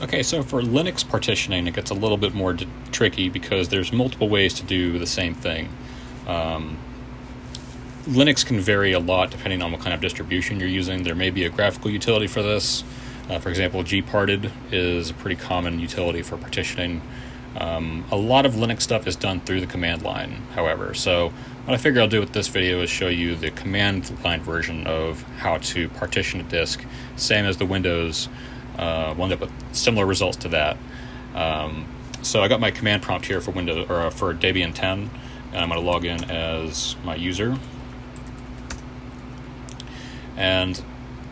Okay, so for Linux partitioning, it gets a little bit more tricky because there's multiple ways to do the same thing. Linux can vary a lot depending on what kind of distribution you're using. There may be a graphical utility for this. For example, gparted is a pretty common utility for partitioning. A lot of Linux stuff is done through the command line, however. So what I figure I'll do with this video is show you the command line version of how to partition a disk, same as the Windows one with similar results to that. So I got my command prompt here for Windows or for Debian 10, and I'm going to log in as my user. And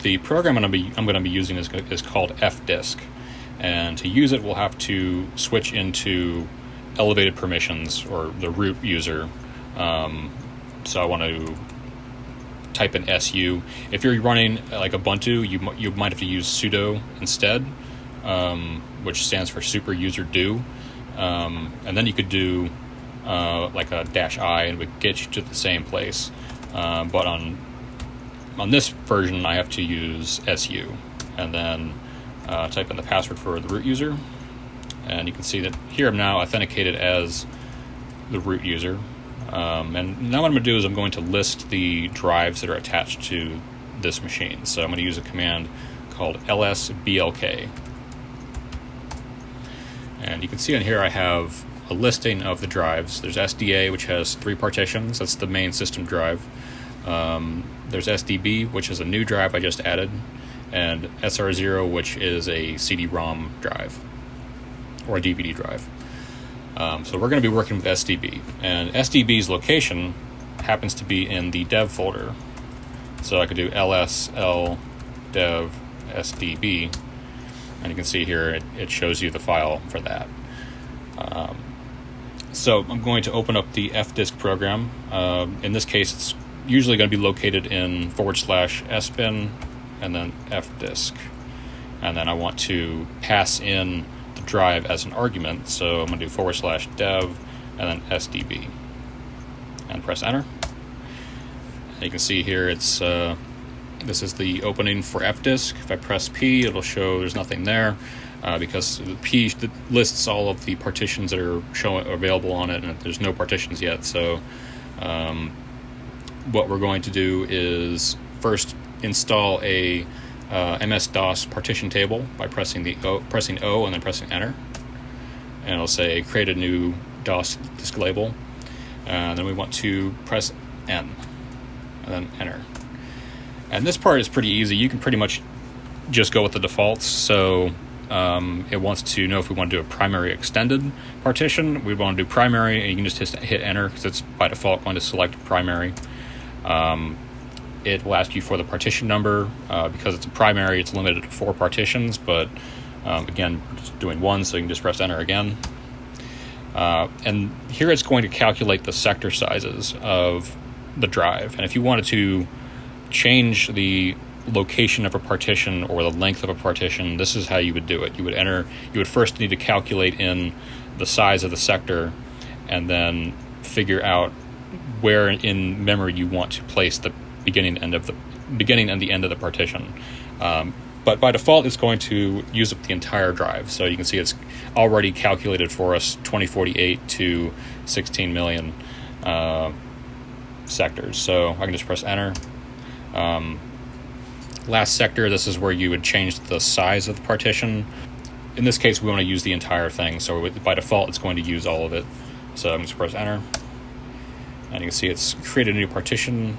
the program I'm going to be using is called Fdisk, and to use it, we'll have to switch into elevated permissions or the root user. So I want to type in su. If you're running like Ubuntu, you might have to use sudo instead, which stands for super user do, and then you could do like a -i, and it would get you to the same place. But on this version, I have to use su, and then type in the password for the root user, and you can see that here I'm now authenticated as the root user. And now what I'm going to do is I'm going to list the drives that are attached to this machine. So I'm going to use a command called lsblk. And you can see on here I have a listing of the drives. There's SDA, which has 3 partitions. That's the main system drive. There's SDB, which is a new drive I just added, and SR0, which is a CD-ROM drive or a DVD drive. So we're going to be working with SDB, and SDB's location happens to be in the dev folder. So I could do lsl dev SDB, and you can see here it shows you the file for that. So I'm going to open up the Fdisk program. In this case, it's usually going to be located in /sbin and then Fdisk, and then I want to pass in the drive as an argument, so I'm going to do /dev and then SDB and press enter. And you can see here it's this is the opening for Fdisk. If I press P, it'll show there's nothing there because the P lists all of the partitions that are available on it, and there's no partitions yet. So what we're going to do is first install a MS-DOS partition table by pressing O and then pressing enter, and it'll say create a new DOS disk label, and then we want to press N and then enter. And this part is pretty easy. You can pretty much just go with the defaults. So it wants to know if we want to do a primary extended partition. We want to do primary, and you can just hit enter because it's by default going to select primary. It will ask you for the partition number. Because it's a primary, it's limited to 4 partitions, but again, just doing 1, so you can just press enter again. And here it's going to calculate the sector sizes of the drive. And if you wanted to change the location of a partition or the length of a partition, this is how you would do it. You would first need to calculate in the size of the sector, and then figure out where in memory you want to place the beginning and the end of the partition. But by default, it's going to use up the entire drive. So you can see it's already calculated for us 2048 to 16 million sectors. So I can just press enter. Last sector, this is where you would change the size of the partition. In this case, we want to use the entire thing. So by default, it's going to use all of it. So I'm going to press enter. And you can see it's created a new partition,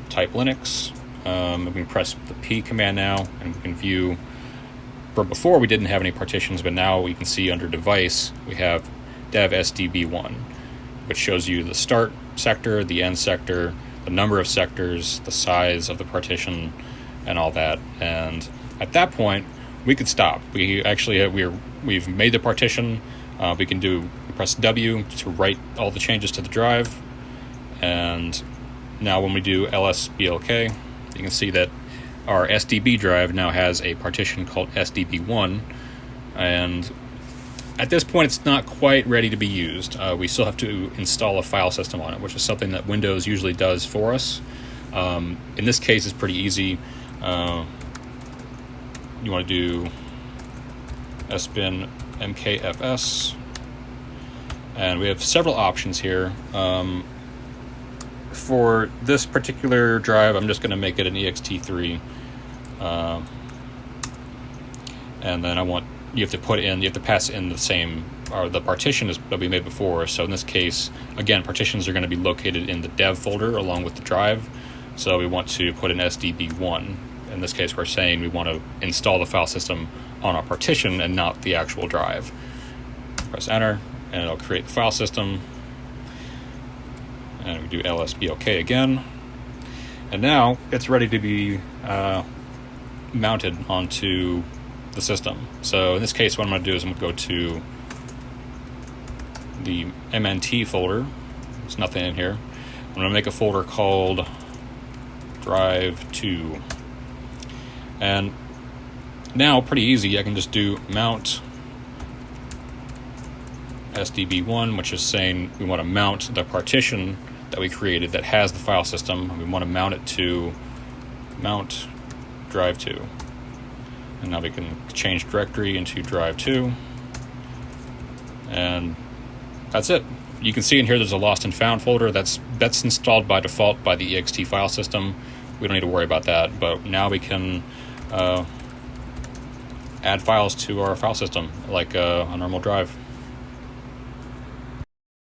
type Linux. We can press the P command now, and we can view. Before we didn't have any partitions, but now we can see under device we have dev SDB1, which shows you the start sector, the end sector, the number of sectors, the size of the partition, and all that. And at that point, we could stop. We've made the partition. We can press W to write all the changes to the drive. And now when we do lsblk, you can see that our SDB drive now has a partition called SDB1, and at this point it's not quite ready to be used. We still have to install a file system on it, which is something that Windows usually does for us. In this case, it's pretty easy. You want to do sbin mkfs, and we have several options here. For this particular drive, I'm just going to make it an ext3, and then you have to pass in the same, or the partition that we made before. So in this case, again, partitions are going to be located in the dev folder along with the drive. So we want to put an SDB1. In this case, we're saying we want to install the file system on our partition and not the actual drive. Press enter, and it'll create the file system. And we do lsbok again. And now it's ready to be mounted onto the system. So in this case, what I'm going to do is I'm going to go to the MNT folder. There's nothing in here. I'm going to make a folder called Drive 2. And now, pretty easy, I can just do mount SDB1, which is saying we want to mount the partition that we created that has the file system, and we want to mount it to mount Drive 2. And now we can change directory into Drive 2. And that's it. You can see in here there's a lost and found folder that's installed by default by the ext file system. We don't need to worry about that, but now we can add files to our file system like a normal drive.